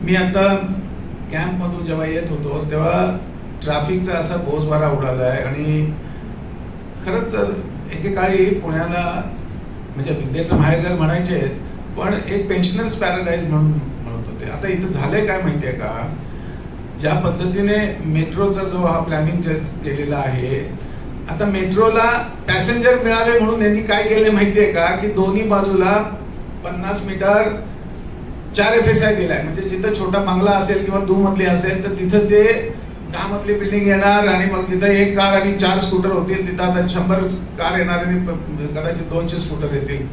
मी आता कॅम्पमधून जेव्हा येत होतो तेव्हा ट्रॅफिकचा असा बोजवारा उडाला आहे आणि खरंच एकेकाळी पुण्याला म्हणजे विद्येचं माहेरघर म्हणायचे पण एक पेन्शनर्स पॅराडाईज म्हणून म्हणत होते. आता इथं झालंय काय माहितीये का, ज्या पद्धतीने मेट्रोचा जो हा प्लॅनिंग केलेला आहे, आता मेट्रोला पॅसेंजर मिळावे म्हणून यांनी काय केले माहितीये का, की दोन्ही बाजूला 50 मीटर 4 FSI दिलाय. म्हणजे जिथं छोटा बंगला असेल किंवा 2 मजली असेल तर तिथं ते 10 मजली बिल्डिंग येणार आणि मग तिथं 1 कार आणि 4 स्कूटर होतील. तिथं आता 100 कार येणार आणि कदाचित 200 स्कूटर येतील.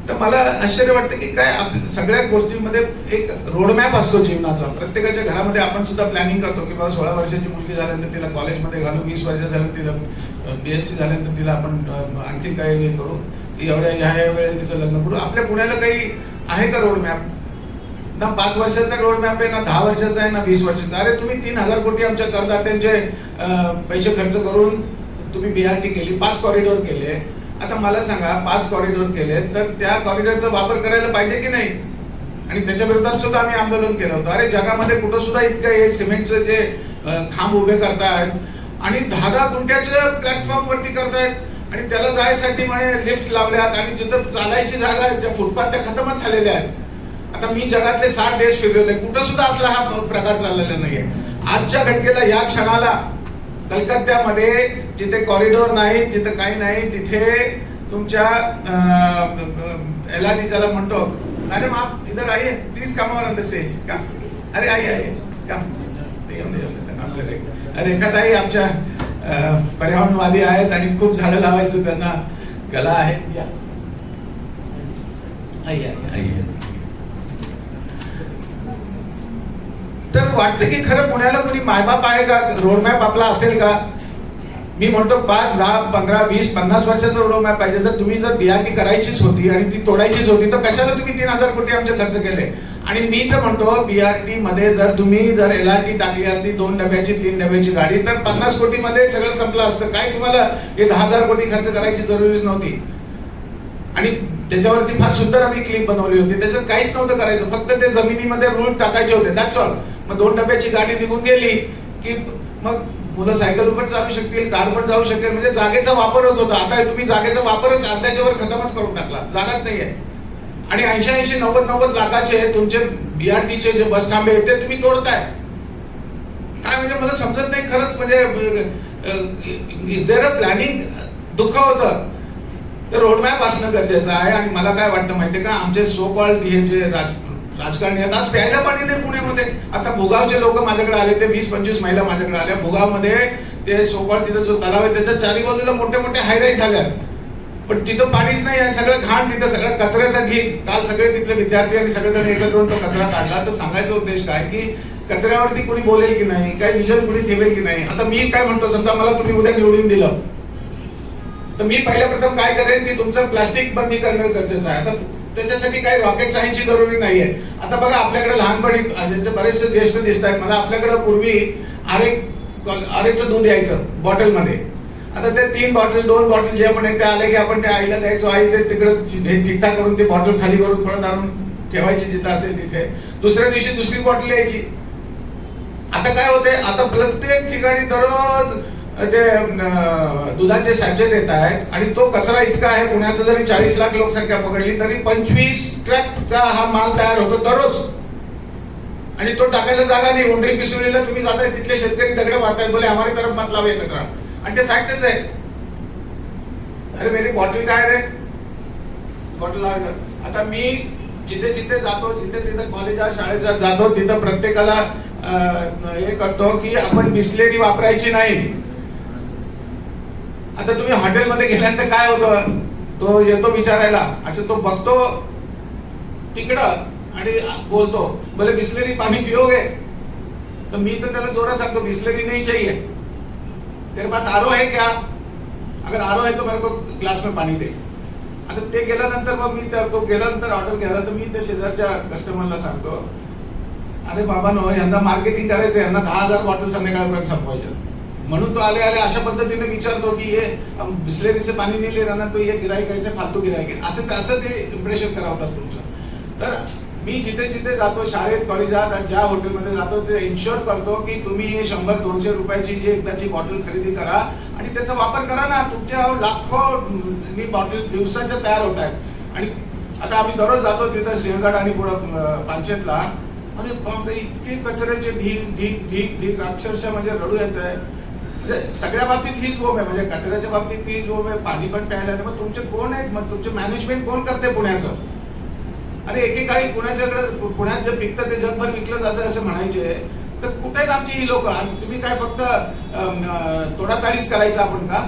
तर मला आश्चर्य वाटतं की काय सगळ्या गोष्टींमध्ये एक रोडमॅप असतो जीवनाचा. प्रत्येकाच्या घरामध्ये आपण सुद्धा प्लॅनिंग करतो की बाबा 16 वर्षाची मुलगी झाल्यानंतर तिला कॉलेजमध्ये घालू, 20 वर्ष झाल्यानंतर तिला BSc झाल्यानंतर तिला आपण आणखी काय करू, ती ह्या वेळेला तिचं लग्न करू. आपल्या पुण्याला काही आहे का रोडमॅप? ना 5 वर्षाचा रोडमॅप आहे, ना 10 वर्षाचा आहे, ना 20 वर्षाचा. अरे तुम्ही 3000 कोटी आमच्या करदात्यांचे पैसे खर्च करून तुम्ही BRT केली, 5 कॉरिडॉर केले. आता मला सांगा 5 कॉरिडॉर केले तर त्या कॉरिडॉरचा वापर करायला पाहिजे की नाही? आणि त्याच्या विरोधात सुद्धा आम्ही आंदोलन केलं होतं. अरे जगामध्ये कुठं सुद्धा इतकं हे सिमेंटचे जे खांब उभे करतायत आणि 10-10 गुंठ्याच्या प्लॅटफॉर्म वरती करतायत आणि त्याला जायसाठी म्हणे लिफ्ट लावल्यात आणि जिथं चालायची जागा ज्या फुटपाथ त्या खतमच झालेल्या आहेत. आता मी जगातले 60 देश फिरलेले, कुठं सुद्धा असला हा प्रकार चाललेला नाहीये. आजच्या घटनेला या क्षणाला कलकत्त्यामध्ये जिथे कॉरिडॉर नाही, जिथे काही नाही, तिथे तुमच्या LRT ज्याला म्हणतो, मॅडम आप इधर आइए please come on the stage का, अरे आइए का रेखाताई आमच्या पर्यावरणवादी आहेत आणि खूप झाडं लावायचं त्यांना कला आहे. या आइए. तर वाटतं की खरं पुण्याला कोणी मायबाप आहे का? रोडमॅप आपला असेल का? मी म्हणतो 5, 10, 15, 20, 50 वर्षाचा रोडमॅप पाहिजे. जर तुम्ही जर BRT करायचीच होती आणि ती तोडायचीच होती तर कशाला तुम्ही 3000 कोटी आमचे खर्च केले? आणि मी तर म्हणतो BRT मध्ये जर तुम्ही जर LRT टाकली असती 2 डब्याची 3 डब्याची गाडी तर 50 कोटी मध्ये सगळं संपलं असतं. काय तुम्हाला हे 10,000 कोटी खर्च करायची जरुरीच नव्हती. आणि त्याच्यावरती फार सुंदर आम्ही क्लिप बनवली होती. त्याच्यात काहीच नव्हतं करायचं, फक्त ते जमिनीमध्ये रूळ टाकायचे होते, दॅट्स ऑल. मग 2 डब्याची गाडी निघून गेली की मग मुलं सायकल पण चालू शकतील, कार पण जाऊ शकेल. म्हणजे जागेचा वापर होत होता. आता तुम्ही जागेचा वापरच अर्ध्याच्या वर खतमच करून टाकला, जागाच नाहीये. आणि 80-80, 90-90 लाखाचे तुमचे BRTचे जे बस थांबे आहेत ते तुम्ही तोडताय. काय म्हणजे मला समजत नाही खरंच. म्हणजे इज देअर अ प्लॅनिंग? दुःख होतं. तर रोडमॅप असणं गरजेचं आहे. आणि मला काय वाटतं माहितीये का, आमचे सो कॉल्ड हे जे राजकारणी आहेत, आज प्यायला पाणी नाही पुण्यामध्ये. आता भुगावचे लोक माझ्याकडे आले, ते 20-25 महिला माझ्याकडे आल्या. भुगावमध्ये ते सो कॉल्ड तिथं जो तलाव आहे त्याच्या 4 बाजूला मोठे मोठे हायराईज झाल्यात, पण तिथं पाणीच नाही आहे. सगळं घाण, तिथं सगळं कचऱ्याचा ढीग. काल सगळे तिथले विद्यार्थी आणि सगळेजण एकत्र होऊन तो कचरा काढला. तर सांगायचा उद्देश काय की कचऱ्यावरती कोणी बोलेल की नाही, काय विजन कोणी ठेवेल की नाही. आता मी काय म्हणतो, समजा मला तुम्ही उद्या निवडून दिलं तर मी पहिल्या प्रथम काय करेन की तुमचं प्लास्टिक बंदी करणं गरजेचं आहे. आता त्याच्यासाठी काही रॉकेट सायन्सची जरुरी नाहीये. आता बघा आपल्याकडे लहानपणी ज्यांचे बरेचसे ज्येष्ठ दिसत आहेत मला, आपल्याकडे पूर्वी आरेचं दूध यायचं बॉटलमध्ये. आता ते 3 बॉटल 2 बॉटल जे पण ते आले की आपण त्या आईला द्यायचो. आई ते तिकडं चिठ्ठा करून ते बॉटल खाली करून परत आणून ठेवायची जिथं असेल तिथे. दुसऱ्या दिवशी दुसरी बॉटल यायची. आता काय होते, आता प्रत्येक ठिकाणी दररोज ते दुधाचे सॅचेट येत आहेत आणि तो कचरा इतका आहे. पुण्याचं जरी 40 लाख लोकसंख्या पकडली तरी 25 ट्रकचा हा माल तयार होतो दररोज. आणि तो टाकायला जागा नाही. उंडरी पिसवलीला तुम्ही जाताय, तिथले शेतकरी दगड मारतायत, बोले हमारी तरफ मत लावे कचरा. आणि ते फॅक्टच आहे. अरे मेरी बॉटल काय रे, बॉटल लावायचं. आता मी जिथे जिथे जातो, जिथे तिथे कॉलेजात शाळेत जातो, तिथं प्रत्येकाला हे करतो की आपण बिस्लेरी वापरायची नाही. आता तुम्ही हॉटेलमध्ये गेल्यानंतर काय होतं, तो येतो विचारायला, अच्छा तो बघतो तिकडं आणि बोलतो, बोले बिस्लेरी पाणी पिओगे? तर मी तर त्याला जोरात सांगतो बिस्लेरी नहीं चाहिए, तेरे पास आरो है क्या? अगर आरो है तो मेरे को ग्लास में पाणी दे. आता ते गेल्यानंतर मग मी तो गेल्यानंतर ऑर्डर घ्यायला तर मी त्या शेजारच्या कस्टमरला सांगतो, अरे बाबा नो, यांना मार्केटिंग करायचं, यांना 10,000 बॉटल संध्याकाळपर्यंत संपवायचं. म्हणून तो आले आले अशा पद्धतीने विचारतो की ये हम बिस्लेरी से पाणी नहीं ले रहा ना, तो ये गिराईक कैसे फालतू गिराईक आहे, असं ते इम्प्रेशन करावतात तुमचं. तर मी जिथे जिथे जातो, शाळेत, कॉलेजात आणि ज्या हॉटेलमध्ये जातो, ते इन्शुअर करतो की तुम्ही 100-200 रुपयाची जी एकदाची बॉटल खरेदी करा आणि त्याचा वापर करा ना. तुमच्या लाखो बॉटल दिवसाच्या तयार होत आहेत. आणि आता आम्ही दररोज जातो तिथं सिंहगड आणि पुढं पानशेतला, अरे बापरे, इतके कचऱ्याचे ढीग ढीग ढीग ढीग, अक्षरशः म्हणजे रडू येत आहे. म्हणजे सगळ्या बाबतीत हीच बोंब आहे, म्हणजे कचऱ्याच्या बाबतीत हीच बोंब आहे, पाणी पण प्यायला नाही. मग तुमचे कोण आहेत, मग तुमचे मॅनेजमेंट कोण करते पुण्याचं? अरे एकेकाळी पुण्यात जे पिकतं ते जगभर विकलं असं असं म्हणायचे, तर कुठे आहेत आमची ही लोक? तुम्ही काय फक्त तोडाताडीच करायचं आपण का?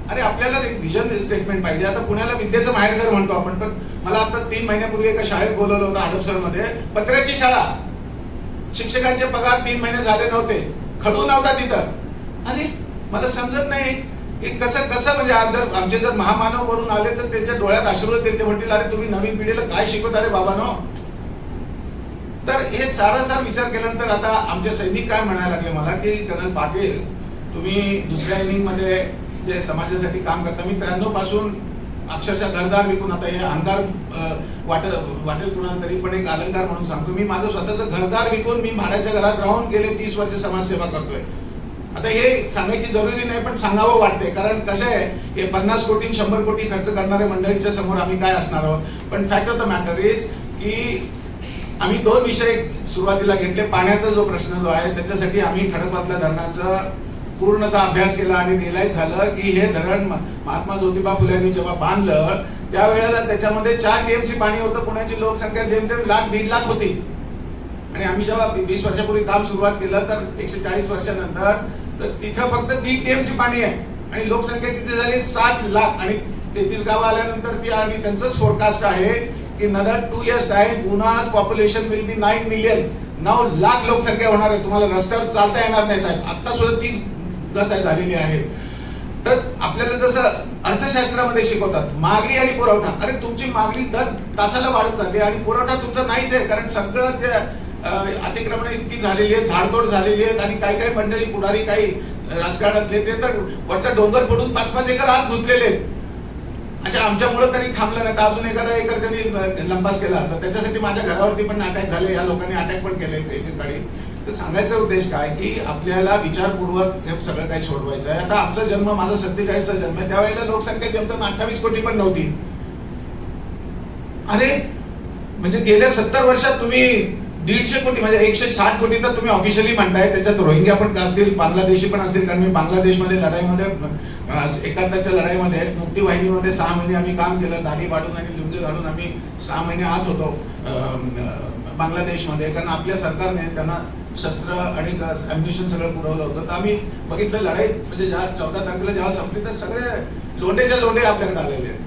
अरे आपल्याला एक विजन स्टेटमेंट पाहिजे. आता पुण्याला विद्येचं माहेरघर म्हणतो आपण, पण मला आता 3 महिन्यापूर्वी एका शाळेत बोलवलं होतं हडपसरमध्ये, पत्र्याची शाळा, शिक्षकांचे पगार 3 महिने झाले नव्हते, खडू नव्हता तिथं. अरे मला समजत नाही कसं कसं, म्हणजे जर आमचे जर महामानव वरून आले तर त्यांच्या डोळ्यात अश्रू येतील, ते म्हणतील अरे तुम्ही नवीन पिढीला काय शिकवता रे बाबांनो. तर हे सारासार विचार केल्यानंतर आता आमचे सैनिक काय म्हणायला लागले मला की कर्नल पाटील, तुम्ही दुसऱ्या इनिंग मध्ये जे समाजासाठी काम करता, मी 93 पासून अक्षरशः घरदार विकून, आता हे अहंकार वाटेल कुणाला तरी, पण एक अलंकार म्हणून सांगतो, मी माझं स्वतःचं घरदार विकून मी भाड्याच्या घरात राहून गेले 30 वर्ष समाजसेवा करतोय. आता हे सांगायची जरुरी नाही, पण सांगावं वाटते, कारण कसं आहे, हे 50 कोटी 100 कोटी खर्च करणारे मंडळीच्या समोर आम्ही काय असणार आहोत. पण fact of the matter is की आम्ही 2 विषय सुरुवातीला घेतले. पाण्याचा जो प्रश्न जो आहे त्याच्यासाठी आम्ही खडकवासला धरणाचा पूर्णतः अभ्यास केला आणि रिअलाइज झालं की हे धरण महात्मा ज्योतिबा फुले यांनी जेव्हा बांधलं त्यावेळेला त्याच्यामध्ये 4 TMC पाणी होतं. पुण्याची लोकसंख्या जेमतेम 1,00,000-1.5 लाख होती. आणि आम्ही जेव्हा 20 वर्षापूर्वी काम सुरुवात केलं तर 140 वर्षानंतर तर तिथं फक्त 3 TMC पाणी आहे आणि लोकसंख्या तिथे झाली 60 लाख. आणि 33 गावं आल्यानंतर ती, आणि त्यांचंच फोरकास्ट आहे की नदर 2 years टाइम पुना's population will be 9 million. 9 lakh लोकसंख्या होणार आहे. तुम्हाला रस्त्यावर चालता येणार नाही साहेब. आता सुद्धा तीच गत झालेली आहे. तर आपल्याला जसं अर्थशास्त्रामध्ये शिकवतात मागणी आणि पुरवठा, अरे तुमची मागणी दर तासाला वाढत चालली आणि पुरवठा तुमचा नाहीच आहे, कारण सगळं ते अतिक्रमण इतकी झालेली आहे, झाडतोड झालेली आहे. आणि काही काही मंडळी पुढारी काही राजकारणातले ते तर वरचा डोंगर फोडून 5-5 एकर आत घुसलेले आहेत. अच्छा, आमच्यामुळे तरी थांबलं नाही तर अजून एखादा एकर त्यांनी लंपास केला असता. त्याच्यासाठी माझ्या घरावरती पण अटॅक झाले, या लोकांनी अटॅक पण केले एकेकाळी. तर सांगायचा उद्देश काय की आपल्याला विचारपूर्वक हे सगळं काही सोडवायचं आहे. आता आमचा जन्म, माझा 47चा जन्म आहे, त्यावेळेला लोकसंख्या जमतं 28 कोटी पण नव्हती. अरे म्हणजे गेल्या 70 वर्षात तुम्ही 150 कोटी म्हणजे 160 कोटी तर तुम्ही ऑफिशियली म्हणताय. त्याच्यात रोहिंग्या पण असतील, बांगलादेशी पण असतील, कारण मी बांगलादेशमध्ये लढाईमध्ये 71च्या लढाईमध्ये मुक्तीवाहिनीमध्ये 6 महिने आम्ही काम केलं. दाढी वाढून आणि लुंगी घालून आम्ही 6 महिने आत होतो बांगलादेशमध्ये, कारण आपल्या सरकारने त्यांना शस्त्र आणि अम्युनिशन सगळं पुरवलं होतं. तर आम्ही बघितलं लढाई म्हणजे 14 तारखेला जेव्हा संपली तर सगळे लोंढेच्या लोंढे आपल्याकडे आलेले आहेत.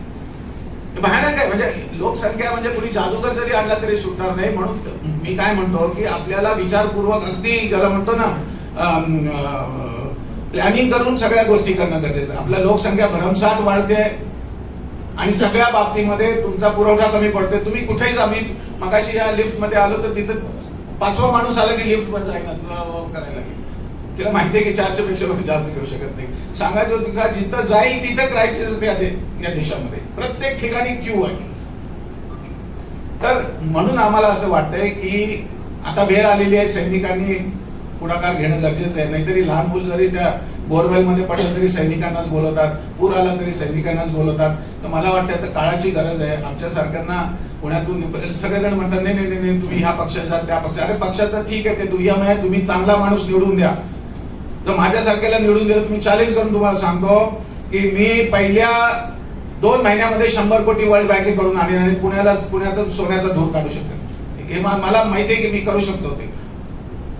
भयानक आहे. म्हणजे लोकसंख्या म्हणजे कुणी जादूगर जरी आणला तरी सुटणार नाही. म्हणून मी काय म्हणतो की आपल्याला विचारपूर्वक, अगदी ज्याला म्हणतो ना प्लॅनिंग करून सगळ्या गोष्टी करणं गरजेचं. आपल्या लोकसंख्या भरमसाठ वाढते आणि सगळ्या बाबतीमध्ये तुमचा पुरवठा कमी पडतोय. तुम्ही कुठेही जा, मी मगाशी या लिफ्ट मध्ये आलो तर तिथं 5वा माणूस आला की लिफ्ट मध्ये जाईना करायला लागेल. तिला माहिती आहे की 4च्या पेक्षा जास्त घेऊ शकत नाही. सांगायचं होतं का जिथं जाईल तिथं क्रायसिस या देशामध्ये प्रत्येक ठिकाणी क्यू आहे. तर म्हणून आम्हाला असं वाटतंय की आता वेळ आलेली आहे, सैनिकांनी पुढाकार घेणं गरजेचं आहे. नाहीतरी लहान मुल जरी त्या बोरवेल मध्ये पडलं तरी सैनिकांनाच बोलवतात, पूर आला तरी सैनिकांनाच बोलवतात. तर मला वाटतं आता काळाची गरज आहे. आमच्या सारख्यांना पुण्यातून सगळेजण म्हणतात नाही नाही नाही तुम्ही ह्या पक्षाचा त्या पक्ष, अरे पक्षाचं ठीक आहे ते दुय्यम आहे, तुम्ही चांगला माणूस निवडून द्या. तर माझ्यासारख्याला निवडून दिलं तुम्ही चॅलेंज करून तुम्हाला सांगतो की मी पहिल्या 2 महिन्यामध्ये 100 कोटी वर्ल्ड बँकेकडून आणेन आणि पुण्याचा सोन्याचा धूर काढू शकतो. हे मला माहिती आहे की मी करू शकतो ते.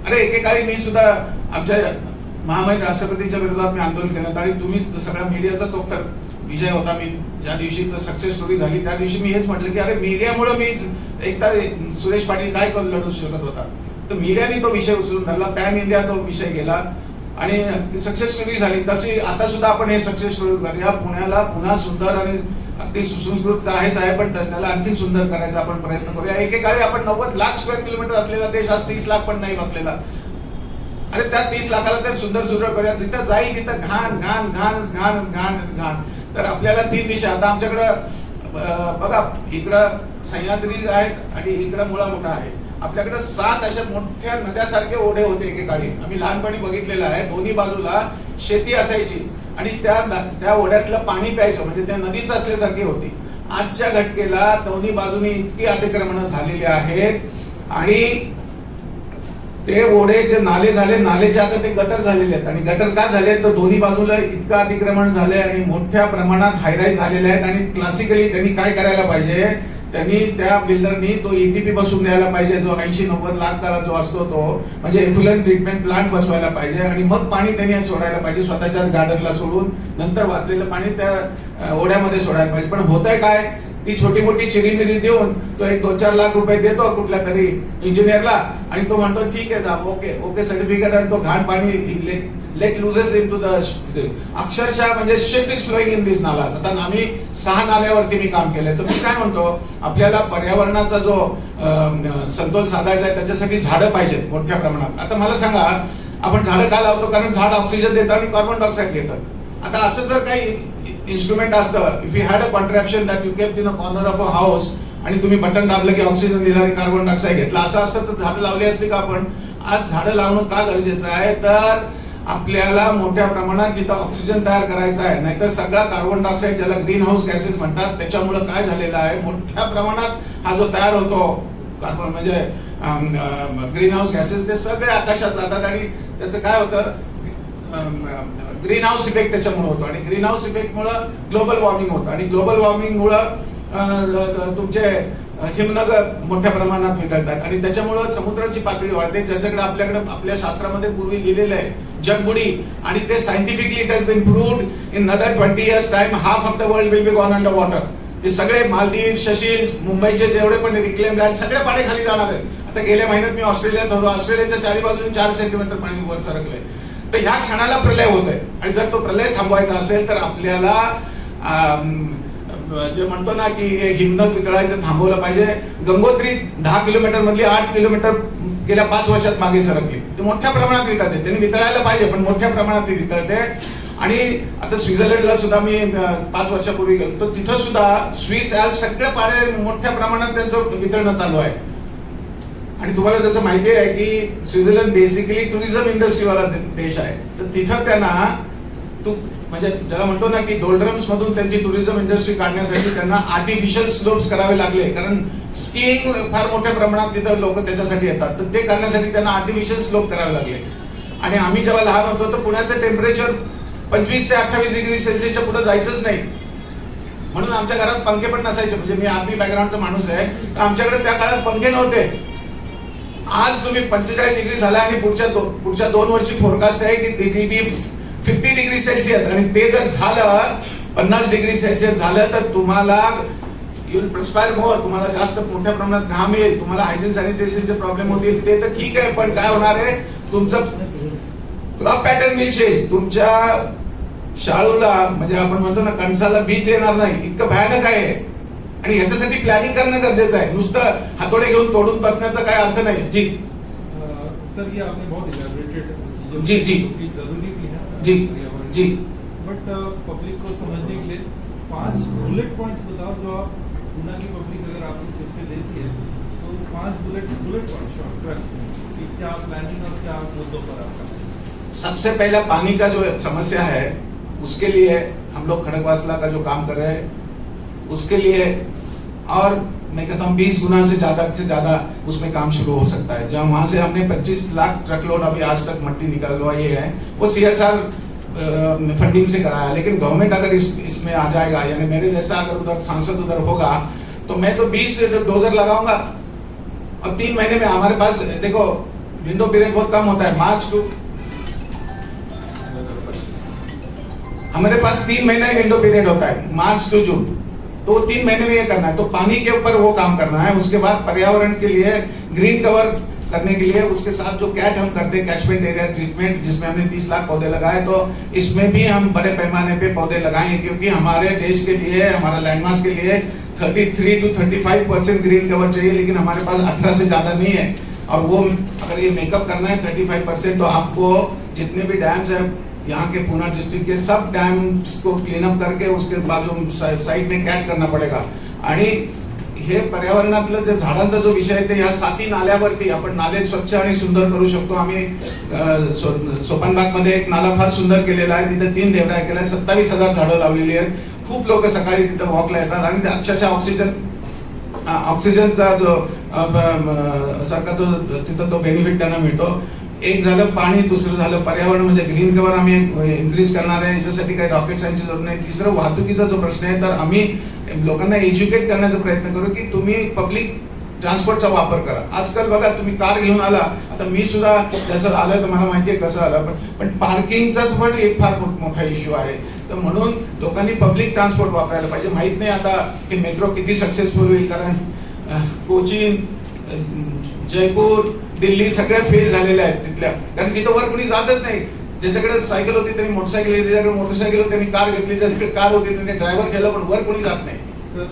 अरे एकेकाळी मी सुद्धा आमच्या महामहिम राष्ट्रपतीच्या विरोधात मी आंदोलन केलं आणि तुम्ही सगळ्या मीडियाचा तो तर विजय होता. मी ज्या दिवशी सक्सेस स्टोरी झाली त्या दिवशी मी हेच म्हटलं की अरे मीडियामुळे मी एकदा सुरेश पाटील काय लढू शकत होता. तर मीडियाने तो विषय उचलून धरला, पॅन इंडिया तो विषय गेला आणि सक्सेस स्टोरी झाली. तशी आता सुद्धा आपण हे सक्सेस स्टोरी करूया. पुण्याला पुन्हा सुंदर आणि अगदी सुसंस्कृत आहेच आहे, पण त्याला आणखी सुंदर करायचा आपण प्रयत्न करूया. एकेकाळी आपण 90 लाख स्क्वेअर किलोमीटर असलेला देश आज 30 लाख पण नाही बसलेला. अरे त्या 30 लाखाला तर सुंदर सुंदर करूया. जिथं जाईल तिथं घाण घाण घाण घाण घाण घाण. तर आपल्याला 3 विषय आता आमच्याकडं बघा, इकडं सह्याद्री आहेत आणि इकडं मुळा मोठा आहे. आपल्याकडे 7 अशा मोठ्या नद्यासारखे ओढे होते एकेकाळी. आम्ही लहानपणी बघितलेलं आहे. दोन्ही बाजूला शेती असायची आणि त्या ओढ्यातलं पाणी प्यायचं म्हणजे त्या नदीच असल्यासारखी होती. आजच्या घटकेला दोन्ही बाजूनी इतकी अतिक्रमणं झालेली आहेत आणि ते ओढे जे नाले झाले, नालेचे आता ते गटर झालेले आहेत. आणि गटर का झाले तर दोन्ही बाजूला इतकं अतिक्रमण झालंय आणि मोठ्या प्रमाणात हायराईज झालेले आहेत. आणि क्लासिकली त्यांनी काय करायला पाहिजे, त्यांनी त्या बिल्डरनी तो ETP बसवून द्यायला पाहिजे, जो 80-90 लाखाला जो असतो तो, म्हणजे एफ्लुएंट ट्रीटमेंट प्लांट बसवायला पाहिजे आणि मग पाणी त्यांनी सोडायला पाहिजे, स्वतःच्याच गार्डनला सोडून नंतर वाचलेलं पाणी त्या ओढ्यामध्ये सोडायला पाहिजे. पण होतंय काय, ती छोटी मोठी चिरीमिरी देऊन तो 1-2-4 लाख रुपये देतो कुठल्या तरी इंजिनियरला आणि तो म्हणतो ठीक आहे जा, ओके ओके सर्टिफिकेट, आणि तो घाण पाणी let looses into the, अक्षरशः म्हणजे ship is flowing in this nala. आता आम्ही 6 नाल्यावरती मी काम केलंय. तर मी काय म्हणतो, आपल्याला पर्यावरणाचा जो समतोल साधायचा आहे त्याच्यासाठी झाडं पाहिजेत मोठ्या प्रमाणात. आता मला सांगा, आपण झाडं का लावतो, कारण झाड ऑक्सिजन देतं आणि कार्बन डायऑक्साईड घेतं. आता असं जर काही इन्स्ट्रुमेंट असतं, if you had a contraption that you kept in a corner of a house आणि तुम्ही बटन दाबलं की ऑक्सिजन दिला आणि कार्बन डायऑक्साईड घेतला, असं असतं तर झाडं लावली असती का आपण? आज झाडं लावणं का गरजेचं आहे, तर आपल्याला मोठ्या प्रमाणात तिथं ऑक्सिजन तयार करायचा आहे. नाहीतर सगळा कार्बन डायऑक्साईड, ज्याला ग्रीन हाऊस गॅसेस म्हणतात, त्याच्यामुळे काय झालेलं आहे, मोठ्या प्रमाणात हा जो तयार होतो कार्बन म्हणजे ग्रीन हाऊस गॅसेस, ते सगळे आकाशात जातात आणि त्याचं काय होतं, ग्रीन हाऊस इफेक्ट त्याच्यामुळे होतो. आणि ग्रीन हाऊस इफेक्टमुळे ग्लोबल वॉर्मिंग होतं आणि ग्लोबल वॉर्मिंगमुळे तुमचे हिमनगर मोठ्या प्रमाणात वितळतात आणि त्याच्यामुळे समुद्राची पातळी वाढते, ज्याच्याकडे आपल्याकडे आपल्या शास्त्रामध्ये पूर्वी लिहिलेलं आहे जगबुडी, आणि ते scientifically it has been proved in other 20 years time half of the world will be gone under water. हे सगळे मालदीव, शशील, मुंबईचे जेवढे पण रिक्लेम लँड सगळे पाणी खाली जाणार आहेत. आता गेल्या महिन्यात मी ऑस्ट्रेलियात होतो, ऑस्ट्रेलियाच्या 4 बाजूने 4 सेंटीमीटर पाणी वर सरकलंय. तर ह्या क्षणाला प्रलय होत आहे आणि जर तो प्रलय थांबवायचा असेल तर आपल्याला जे म्हणतो ना की हिमनग वितळायचं थांबवलं पाहिजे. गंगोत्री 10 किलोमीटर मधली 8 किलोमीटर गेल्या 5 वर्षात मागे सरकली. ते मोठ्या प्रमाणात वितळते, त्यांनी वितळायला पाहिजे पण मोठ्या प्रमाणात ती वितळते. आणि आता स्वित्झर्लंडला सुद्धा मी 5 वर्षापूर्वी गेलो, तर तिथं सुद्धा स्विस ॲल्प सगळ्या पाणी मोठ्या प्रमाणात त्यांचं वितळणं चालू आहे. आणि तुम्हाला जसं माहिती आहे की स्वित्झर्लंड बेसिकली टुरिझम इंडस्ट्रीवाला देश आहे. तर तिथं त्यांना म्हणजे ज्याला म्हणतो ना की डोल्ड्रम्स मधून त्यांची टुरिझम इंडस्ट्री काढण्यासाठी त्यांना आर्टिफिशियल स्लोप्स करावे लागले, कारण स्कीइंग फार मोठ्या प्रमाणात तिथं लोक त्याच्यासाठी येतात. तर ते करण्यासाठी त्यांना आर्टिफिशियल स्लोप करावे लागले. आणि आम्ही जेव्हा लहान होतो तर पुण्याचं टेम्परेचर 25 ते 28 डिग्री सेल्सिअसच्या पुढे जायचंच नाही, म्हणून आमच्या घरात पंखे पण नसायचे. म्हणजे मी आर्मी बॅकग्राऊंडचा माणूस आहे, तर आमच्याकडे त्या काळात पंखे नव्हते. आज तुम्ही 45 डिग्री झाला आणि पुढच्या 2 वर्षी फोरकास्ट आहे की it will be 50 degree Celsius. आणि ते जर झालं 50 डिग्री सेल्सिअस झालं तर तुम्हाला यू विल प्रिस्पायर मोर, तुम्हाला जास्त मोठ्या प्रमाणात घाम येईल, तुम्हाला हायजीन सॅनिटेशनचे प्रॉब्लेम होतील. ते तर ठीक आहे, पण काय होणार आहे, तुमचं क्रॉप पॅटर्न विल चेंज. तुमच्या शाळूला म्हणजे आपण म्हणतो ना कणसाला बीज येणार नाही, इतकं भयानक आहे. आणि ह्याच्यासाठी प्लॅनिंग करणं गरजेचं आहे. नुसतं हातोडे घेऊन तोडून बसण्याचा काय अर्थ नाही. जी सर, ये आपने बहुत इलैबोरेटेड जी जी जरूरी भी है जी जी, बट पब्लिक को समझने के लिए 5 बुलेट पॉइंट्स बताओ जो आप पूना की पब्लिक अगर आपको चुन के देती है तो 5 बुलेट पॉइंट्स कि क्या प्लानिंग और क्या मुद्दों पर आपका। सबसे पहला पानी का जो समस्या है उसके लिए हम लोग खड़गवासला का जो काम कर रहे हैं उसके लिए, और मैं कहता हूँ 20 गुना से ज्यादा उसमें काम शुरू हो सकता है. जहाँ वहां से हमने 25 लाख ट्रक लोड अभी आज तक मट्टी निकलवाई है, वो CSR फंडिंग से कराया. लेकिन गवर्नमेंट अगर इसमें आ जाएगा, यानी मेरे जैसा अगर उधर सांसद उधर होगा तो मैं तो 20 डोजर लगाऊंगा और 3 महीने में हमारे पास देखो विंडो पीरियड बहुत कम होता है, मार्च टू हमारे पास 3 महीना ही विंडो पीरियड होता है, मार्च टू जून. तो 3 महीने में ये करना है. तो पानी के ऊपर वो काम करना है. उसके बाद पर्यावरण के लिए ग्रीन कवर करने के लिए उसके साथ जो कैट हम करते हैं, कैचमेंट एरिया ट्रीटमेंट, जिसमें हमने 30 लाख पौधे लगाए, तो इसमें भी हम बड़े पैमाने पे पौधे लगाएंगे. क्योंकि हमारे देश के लिए, हमारा लैंडमार्क के लिए 33 to 35% ग्रीन कवर चाहिए, लेकिन हमारे पास 18 से ज्यादा नहीं है. और वो अगर ये मेकअप करना है 35%, तो आपको जितने भी डैम्स है यहाँ के पूना डिस्ट्रिक्ट के सब डैम्स को क्लीन अप करके उसके बाजू साइड में कैट करना पड़ेगा. आणि हे पर्यावरणातलं जे झाडांचा जो विषय आहे ते ह्या 7 नाल्यावरती आपण नाले स्वच्छ आणि सुंदर करू शकतो. आम्ही सोपानबागमध्ये एक नाला फार सुंदर केलेला आहे, तिथे 3 देवराया केल्या, 27,000 झाडं लावलेली आहेत. खूप लोक सकाळी तिथं वॉकला येतात आणि अक्षरशः ऑक्सिजनचा जो सारखा तो तिथं तो बेनिफिट त्यांना मिळतो. एक झालं पाणी, दुसरं झालं पर्यावरण म्हणजे ग्रीन कव्हर आम्ही इन्क्रीज करणार आहे, याच्यासाठी काही रॉकेट सायन्सची जरूरत नाही. तिसरं वाहतुकीचा जो प्रश्न आहे, तर आम्ही लोकांना एज्युकेट करण्याचा प्रयत्न करू की तुम्ही पब्लिक ट्रान्सपोर्टचा वापर करा. आजकाल बघा तुम्ही कार घेऊन आला, आता मी सुद्धा जसं आलं तर मला माहिती आहे कसं आलं, पण पार्किंगचाच पण एक फार मोठा इश्यू आहे. तर म्हणून लोकांनी पब्लिक ट्रान्सपोर्ट वापरायला पाहिजे. माहित नाही आता की मेट्रो किती सक्सेसफुल होईल, कारण कोचीन, जयपूर, दिल्ली सगळ्या फेल झालेल्या आहेत तिथल्या, कारण तिथं वर कोणी जातच नाही. ज्याच्याकडे सायकल होती त्यांनी मोटरसायकल घेतली, ज्याच्याकडे मोटरसायकल होती त्यांनी कार घेतली, ज्याच्याकडे कार होती त्यांनी ड्रायव्हर केला, पण वर कोणी जात नाही. सर